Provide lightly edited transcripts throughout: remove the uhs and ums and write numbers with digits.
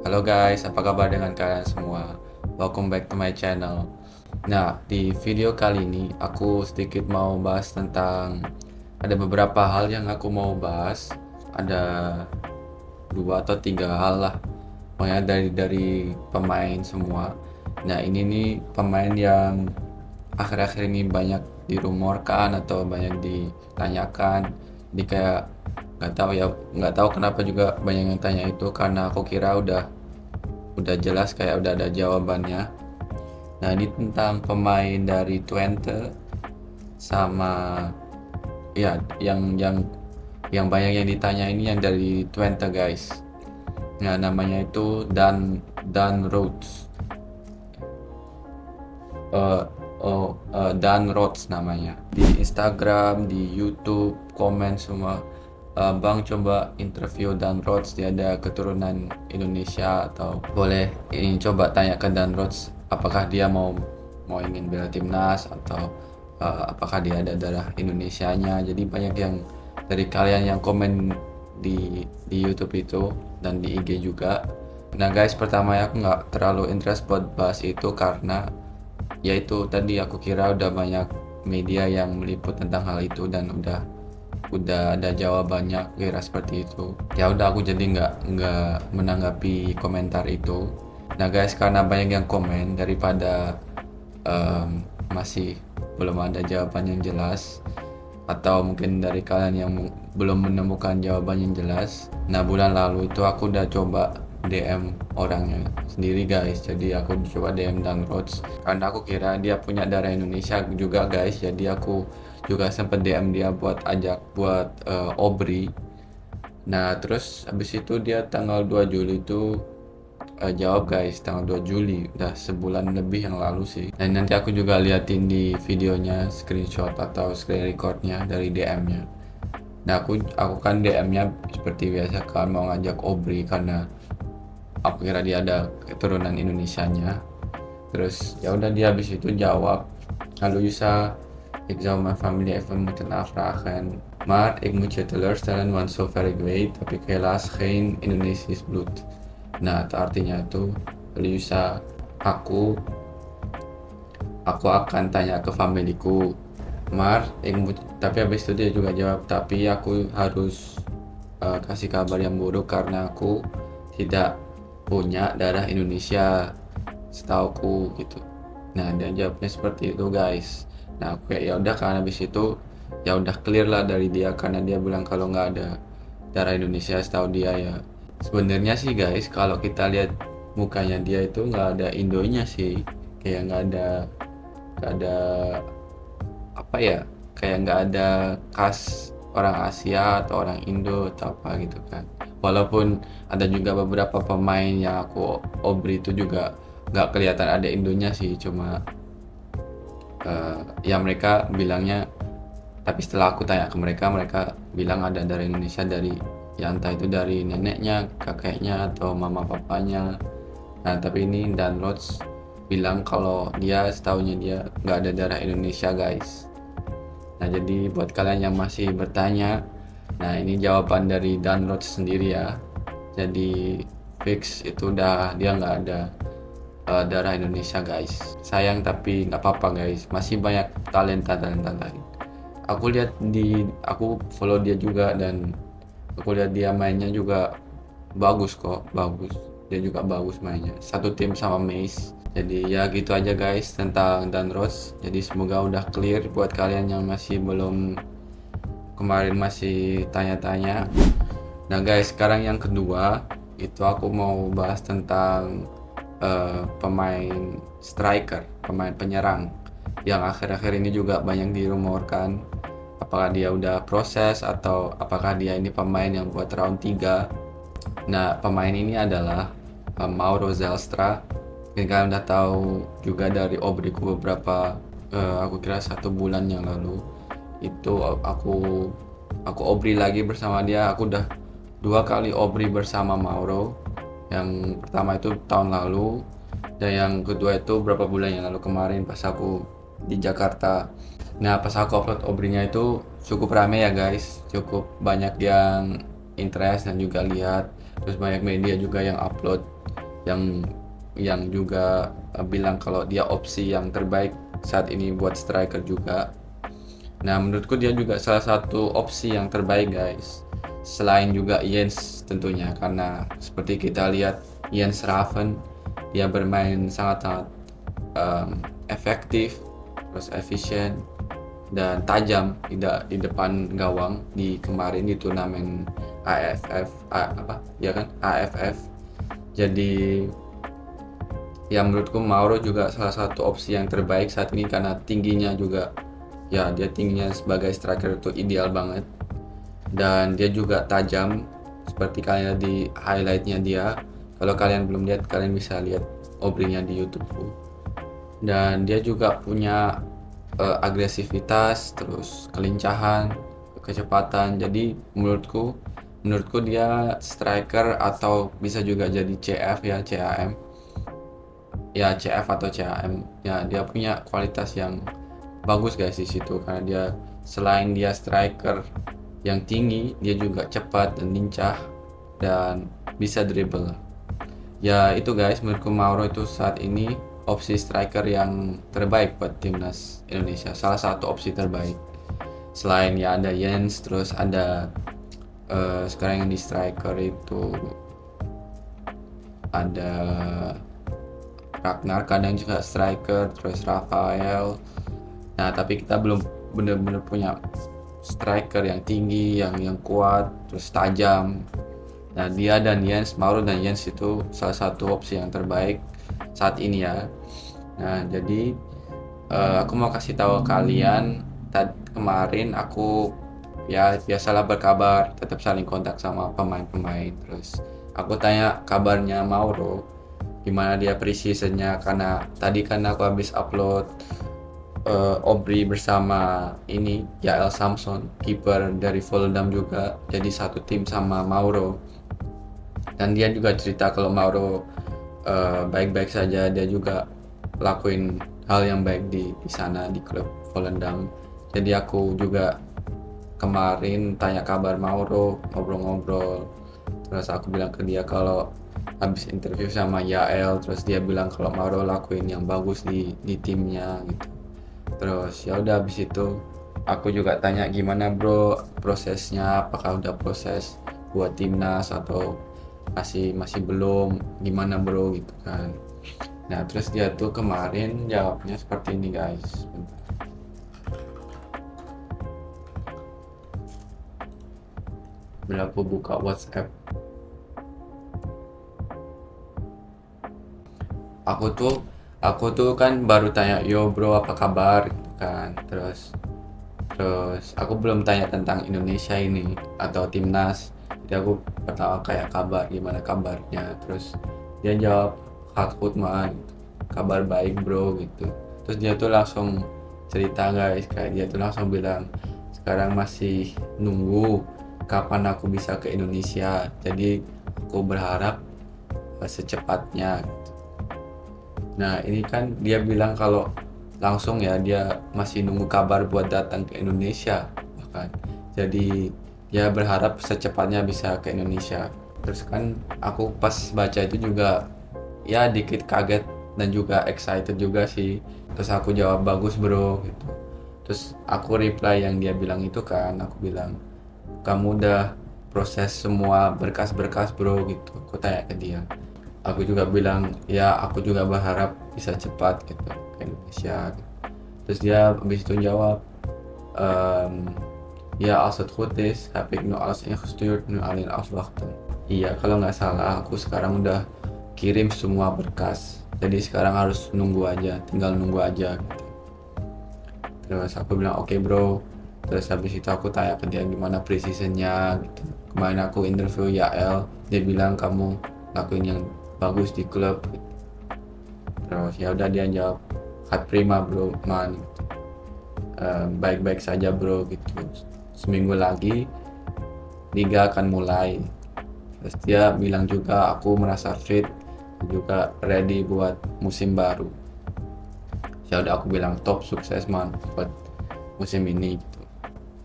Halo guys, apa kabar dengan kalian semua? Welcome back to my channel. Nah, di video kali ini aku sedikit mau bahas tentang ada beberapa hal yang aku mau bahas. Ada dua atau tiga hal lah. Pokoknya dari pemain semua. Nah, ini nih pemain yang akhir-akhir ini banyak dirumorkan atau banyak ditanyakan. Jadi kayak nggak tahu ya, nggak tahu kenapa juga banyak yang tanya itu karena aku kira udah jelas kayak udah ada jawabannya. Nah, ini tentang pemain dari Twente sama ya yang banyak yang ditanya ini yang dari Twente guys. Nah, namanya itu Dan Rhodes. Dan Rhodes namanya. Di Instagram, di YouTube, komen semua. Bang coba interview Dan Rhodes, dia ada keturunan Indonesia atau boleh ini coba tanya ke Dan Rhodes apakah dia mau ingin bela timnas atau apakah dia ada darah Indonesianya. Jadi banyak yang dari kalian yang komen di YouTube itu dan di IG juga. Nah guys, pertama ya aku nggak terlalu interest buat bahas itu karena yaitu tadi aku kira udah banyak media yang meliput tentang hal itu dan udah ada jawabannya, aku kira seperti itu. Ya udah aku jadi nggak menanggapi komentar itu. Nah guys, karena banyak yang komen daripada masih belum ada jawaban yang jelas atau mungkin dari kalian yang belum menemukan jawaban yang jelas. Nah, bulan lalu itu aku udah coba DM orangnya sendiri guys. Jadi aku coba DM Dan Rhodes karena aku kira dia punya darah Indonesia juga guys. Jadi aku juga sempet DM dia buat ajak buat Obri. Nah, terus habis itu dia tanggal 2 Juli itu jawab guys, tanggal 2 Juli, udah sebulan lebih yang lalu sih. Dan nanti aku juga liatin di videonya screenshot atau screen recordnya dari DM-nya. Nah, aku kan DM-nya seperti biasa kan mau ngajak Obri karena aku kira dia ada keturunan Indonesianya. Terus ya udah dia habis itu jawab, "Hallo Yusa, ik zou mijn familie even moeten afvragen, maar ik moet je teleurstellen want zover ik weet heb ik helaas geen Indonesisch bloed." Nah, itu artinya itu Yusa, aku akan tanya ke familiku, tapi habis itu dia juga jawab, tapi aku harus kasih kabar yang buruk karena aku tidak punya darah Indonesia setauku gitu. Nah, dia jawabnya seperti itu guys. Nah, aku kayak ya udah kan habis itu ya udah clear lah dari dia karena dia bilang kalau nggak ada darah Indonesia setahu dia ya. Sebenarnya sih guys, kalau kita lihat mukanya dia itu nggak ada Indonya sih, kayak nggak ada apa ya, kayak nggak ada khas orang Asia atau orang Indo atau apa gitu kan. Walaupun ada juga beberapa pemain yang aku Obri itu juga nggak kelihatan ada Indonya sih, cuma ya mereka bilangnya, tapi setelah aku tanya ke mereka bilang ada dari Indonesia, dari ya entah itu dari neneknya, kakeknya atau mama papanya. Nah tapi ini Dan Rhodes bilang kalau dia setahunya dia nggak ada darah Indonesia guys. Nah jadi buat kalian yang masih bertanya, nah ini jawaban dari Dan Rhodes sendiri ya. Jadi fix itu udah dia nggak ada darah Indonesia guys. Sayang tapi nggak apa-apa guys, masih banyak talenta lain. Aku follow dia juga dan aku lihat dia mainnya juga bagus kok, bagus. Dia juga bagus mainnya. Satu tim sama Mace. Jadi ya gitu aja guys tentang Dan Rhodes. Jadi semoga udah clear buat kalian yang masih belum, kemarin masih tanya-tanya. Nah guys, sekarang yang kedua itu aku mau bahas tentang pemain striker, pemain penyerang yang akhir-akhir ini juga banyak dirumorkan apakah dia udah proses atau apakah dia ini pemain yang buat round 3. Nah, pemain ini adalah Mauro Zelstra. Mungkin kalian udah tahu juga dari obriku beberapa, aku kira 1 bulan yang lalu itu aku obri lagi bersama dia. Aku udah 2 kali obri bersama Mauro. Yang pertama itu tahun lalu dan yang kedua itu berapa bulan yang lalu kemarin pas aku di Jakarta. Nah pas aku upload obrinya itu cukup rame ya guys, cukup banyak yang interest dan juga lihat, terus banyak media juga yang upload. yang juga bilang kalau dia opsi yang terbaik saat ini buat striker juga. Nah, menurutku dia juga salah satu opsi yang terbaik guys. Selain juga Jens tentunya, karena seperti kita lihat Jens Raven dia bermain sangat-sangat efektif, terus efisien dan tajam di depan gawang di kemarin di turnamen AFF. Jadi ya menurutku Mauro juga salah satu opsi yang terbaik saat ini karena tingginya juga, ya dia tingginya sebagai striker itu ideal banget, dan dia juga tajam seperti kalian di highlightnya dia. Kalau kalian belum lihat, kalian bisa lihat obrinya di YouTube. Dan dia juga punya agresivitas, terus kelincahan, kecepatan. Jadi menurutku dia striker atau bisa juga jadi CF ya, CAM. Ya CF atau CAM. Ya dia punya kualitas yang bagus guys di situ, karena dia selain dia striker yang tinggi, dia juga cepat dan lincah dan bisa dribble. Ya itu guys, menurutku Mauro itu saat ini opsi striker yang terbaik buat timnas Indonesia, salah satu opsi terbaik. Selain ya ada Jens, terus ada sekarang yang di striker itu ada Ragnar, kadang juga striker, terus Rafael. Nah tapi kita belum bener-bener punya striker yang tinggi, yang kuat, terus tajam. Nah dia dan Jens, Mauro dan Jens itu salah satu opsi yang terbaik saat ini ya. Nah jadi aku mau kasih tahu kalian, kemarin aku ya biasalah berkabar, tetap saling kontak sama pemain-pemain. Terus aku tanya kabarnya Mauro, gimana dia pre-seasonnya, karena tadi kan aku habis upload Obri bersama ini Yael Samson, kiper dari Volendam juga, jadi satu tim sama Mauro. Dan dia juga cerita kalau Mauro baik-baik saja, dia juga lakuin hal yang baik di sana di klub Volendam. Jadi aku juga kemarin tanya kabar Mauro, ngobrol-ngobrol. Terus aku bilang ke dia kalau habis interview sama Yael, terus dia bilang kalau Mauro lakuin yang bagus di timnya gitu. Terus ya udah habis itu aku juga tanya gimana bro prosesnya, apakah udah proses buat timnas atau masih belum, gimana bro gitu kan. Nah terus dia tuh kemarin jawabnya seperti ini guys. Bila aku buka WhatsApp, aku tuh kan baru tanya yo bro apa kabar gitu kan. Terus aku belum tanya tentang Indonesia ini atau timnas. Jadi aku pertama kayak kabar, gimana kabarnya. Terus dia jawab Kak Hutman, kabar baik bro gitu. Terus dia tuh langsung cerita guys, kayak dia tuh langsung bilang sekarang masih nunggu kapan aku bisa ke Indonesia. Jadi aku berharap secepatnya. Nah ini kan dia bilang kalau langsung ya, dia masih nunggu kabar buat datang ke Indonesia bahkan. Jadi dia berharap secepatnya bisa ke Indonesia. Terus kan aku pas baca itu juga ya dikit kaget dan juga excited juga sih. Terus aku jawab bagus bro gitu. Terus aku reply yang dia bilang itu kan, aku bilang kamu udah proses semua berkas-berkas bro gitu. Aku tanya ke dia. Aku juga bilang ya aku juga berharap bisa cepat gitu ke Indonesia gitu. Terus dia habis itu jawab ya als het goed is heb ik nu alles ingestuurd nu alleen afwachten. Iya kalau nggak salah aku sekarang udah kirim semua berkas, jadi sekarang harus nunggu aja, tinggal nunggu aja gitu. Terus aku bilang oke bro. Terus habis itu aku tanya ke dia gimana precisionnya gitu. Kemarin aku interview Yael, dia bilang kamu lakuin yang bagus di klub gitu. Terus ya udah dia jawab hat prima bro man, baik-baik saja bro gitu. Seminggu lagi liga akan mulai. Terus dia bilang juga aku merasa fit juga ready buat musim baru. Ya udah aku bilang top, sukses man buat musim ini gitu.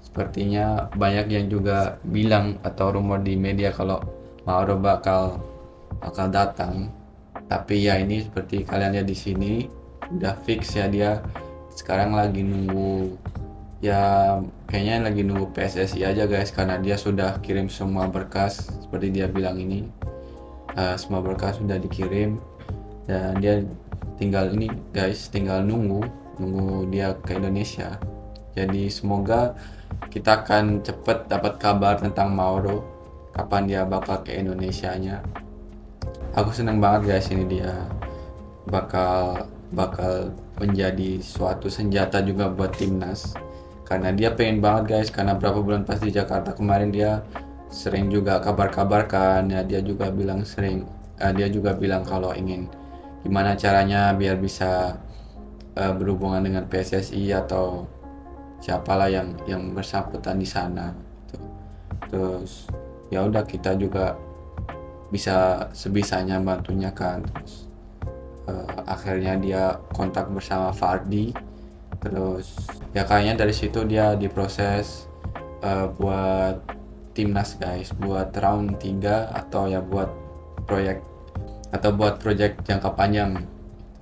Sepertinya banyak yang juga bilang atau rumor di media kalau Mauro bakal datang. Tapi ya ini seperti kalian lihat di sini udah fix ya, dia sekarang lagi nunggu, ya kayaknya lagi nunggu PSSI aja guys, karena dia sudah kirim semua berkas seperti dia bilang ini. Semua berkas sudah dikirim dan dia tinggal ini guys, tinggal nunggu dia ke Indonesia. Jadi semoga kita akan cepet dapat kabar tentang Mauro, kapan dia bakal ke Indonesianya. Aku seneng banget guys, ini dia bakal menjadi suatu senjata juga buat timnas, karena dia pengen banget guys, karena berapa bulan pas di Jakarta kemarin dia sering juga kabar-kabarkan ya, dia juga bilang kalau ingin gimana caranya biar bisa berhubungan dengan PSSI atau siapalah yang bersangkutan di sana gitu. Terus ya udah, kita juga bisa sebisanya bantunya kan. Terus akhirnya dia kontak bersama Fardi, terus ya kayaknya dari situ dia diproses buat timnas guys, buat round 3 atau ya buat proyek project jangka panjang,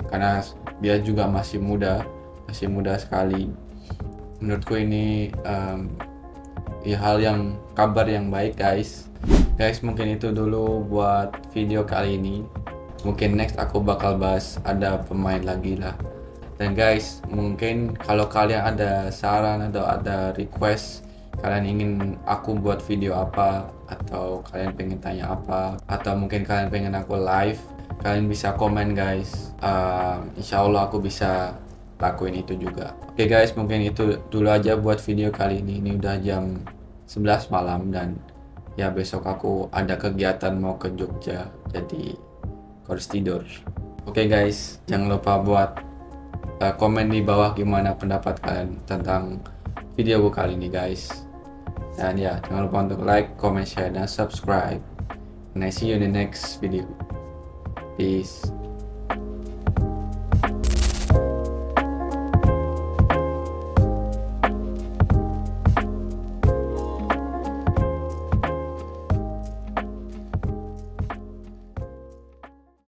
karena dia juga masih muda sekali. Menurutku ini ya kabar yang baik guys. Mungkin itu dulu buat video kali ini. Mungkin next aku bakal bahas ada pemain lagi lah. Dan guys, mungkin kalau kalian ada saran atau ada request, kalian ingin aku buat video apa, atau kalian pengen tanya apa, atau mungkin kalian pengen aku live, kalian bisa komen guys. Insya Allah aku bisa lakuin itu juga. Oke guys, mungkin itu dulu aja buat video kali ini. Ini udah jam 11 malam dan ya besok aku ada kegiatan mau ke Jogja, jadi harus tidur. Oke guys, jangan lupa buat komen di bawah gimana pendapat kalian tentang video kali ini guys. Dan ya, jangan lupa untuk like, comment, share, dan subscribe. And I see you in the next video. Peace.